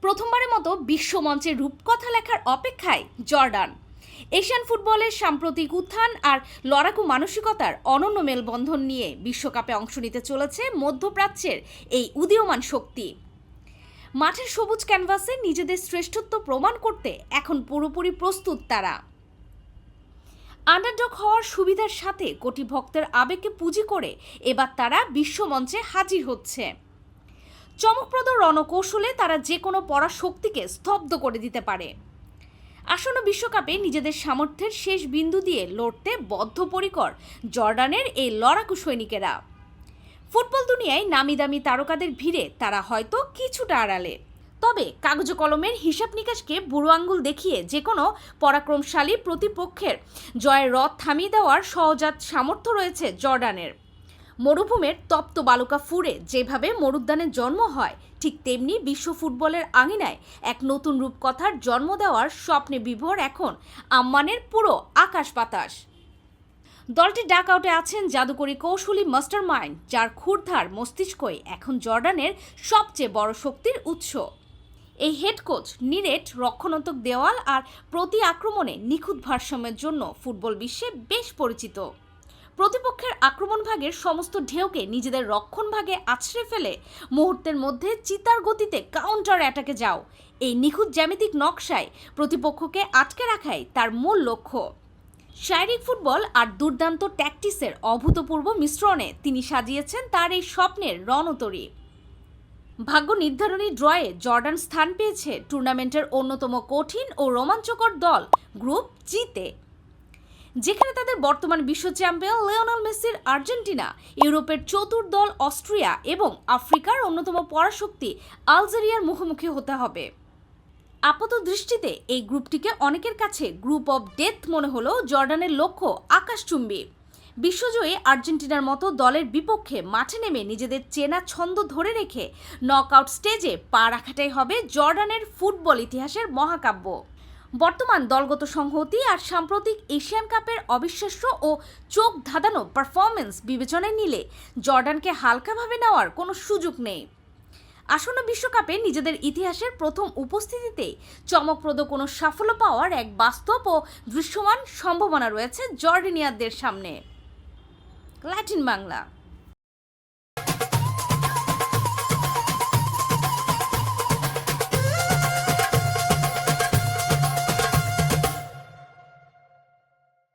প্রথমবারের মতো বিশ্বমঞ্চে রূপকথা লেখার অপেক্ষায় জর্ডান। এশিয়ান ফুটবলের সাম্প্রতিক উত্থান আর লড়াকু মানসিকতার অনন্য মেলবন্ধন নিয়ে বিশ্বকাপে অংশ নিতে চলেছে মধ্যপ্রাচ্যের এই উদীয়মান শক্তি। মাঠের সবুজ ক্যানভাসে নিজেদের শ্রেষ্ঠত্ব প্রমাণ করতে এখন পুরোপুরি প্রস্তুত তারা। আন্ডারডগ হওয়ার সুবিধার সাথে কোটি ভক্তের আবেগকে পুঁজি করে এবার তারা বিশ্বমঞ্চে হাজির হচ্ছে। চমকপ্রদ রণকৌশলে তারা যে কোনো পরাশক্তিকে স্তব্ধ করে দিতে পারে। আসন্ন বিশ্বকাপে নিজেদের সামর্থ্যের শেষ বিন্দু দিয়ে লড়তে বদ্ধপরিকর জর্ডানের এই লড়াকু সৈনিকেরা। ফুটবল দুনিয়ায় নামি দামি তারকাদের ভিড়ে তারা হয়তো কিছুটা আড়ালে, তবে কাগজ কলমের হিসাব নিকাশকে বুড়ো আঙ্গুল দেখিয়ে যে কোনো পরাক্রমশালী প্রতিপক্ষের জয়ের রথ থামিয়ে দেওয়ার সহজাত সামর্থ্য রয়েছে জর্ডানের। মরুভূমির তপ্ত বালুকা ফুঁড়ে যেভাবে মরুদ্যানের জন্ম হয়, ঠিক তেমনি বিশ্ব ফুটবলের আঙিনায় এক নতুন রূপকথার জন্ম দেওয়ার স্বপ্নে বিভোর এখন আম্মানের পুরো আকাশ বাতাস। দলটির ডাক আউটে আছেন জাদুকরী কৌশলী মাস্টার মাইন্ড, যার ক্ষুরধার মস্তিষ্কই এখন জর্ডানের সবচেয়ে বড় শক্তির উৎস। এই হেড কোচ নিরেট রক্ষণাত্মক দেওয়াল আর প্রতি আক্রমণে নিখুঁত ভারসাম্যের জন্য ফুটবল বিশ্বে বেশ পরিচিত। প্রতিপক্ষের আক্রমণ ভাগের সমস্ত ঢেউকে নিজেদের রক্ষণ ভাগে আছড়ে ফেলে মুহূর্তের মধ্যে চিতার গতিতে কাউন্টার অ্যাটাকে যাও, এই নিখুঁত জ্যামিতিক নকশায় প্রতিপক্ষকে আটকে রাখাই তার মূল লক্ষ্য। শারীরিক ফুটবল আর দুর্দান্ত ট্যাকটিক্সের অভূতপূর্ব মিশ্রণে তিনি সাজিয়েছেন তার এই স্বপ্নের রণতরী। ভাগ্য নির্ধারণী ড্রয়ে জর্ডান স্থান পেয়েছে টুর্নামেন্টের অন্যতম কঠিন ও রোমাঞ্চকর দল গ্রুপ জিতে, যেখানে তাদের বর্তমান বিশ্ব চ্যাম্পিয়ন লিওনেল মেসির আর্জেন্টিনা, ইউরোপের চতুর দল অস্ট্রিয়া এবং আফ্রিকার অন্যতম পরাশক্তি আলজেরিয়ার মুখোমুখি হতে হবে। আপাত দৃষ্টিতে এই গ্রুপটিকে অনেকের কাছে গ্রুপ অব ডেথ মনে হলেও জর্ডানের লক্ষ্য আকাশচুম্বী। বিশ্বজয়ী আর্জেন্টিনার মতো দলের বিপক্ষে মাঠে নেমে নিজেদের চেনা ছন্দ ধরে রেখে নকআউট স্টেজে পা রাখাটাই হবে জর্ডানের ফুটবল ইতিহাসের মহাকাব্য। বর্তমান দলগত সংহতি আর সাম্প্রতিক এশিয়ান কাপের অবিশ্বাস্য ও চোখ ধাঁধানো পারফরমেন্স বিবেচনায় নিলে জর্ডানকে হালকাভাবে নেওয়ার কোনো সুযোগ নেই। আসন্ন বিশ্বকাপে নিজেদের ইতিহাসের প্রথম উপস্থিতিতে চমকপ্রদ কোনো সাফল্য পাওয়ার এক বাস্তব ও দৃশ্যমান সম্ভাবনা রয়েছে জর্ডানিয়ানদের সামনে। ল্যাটিন বাংলা।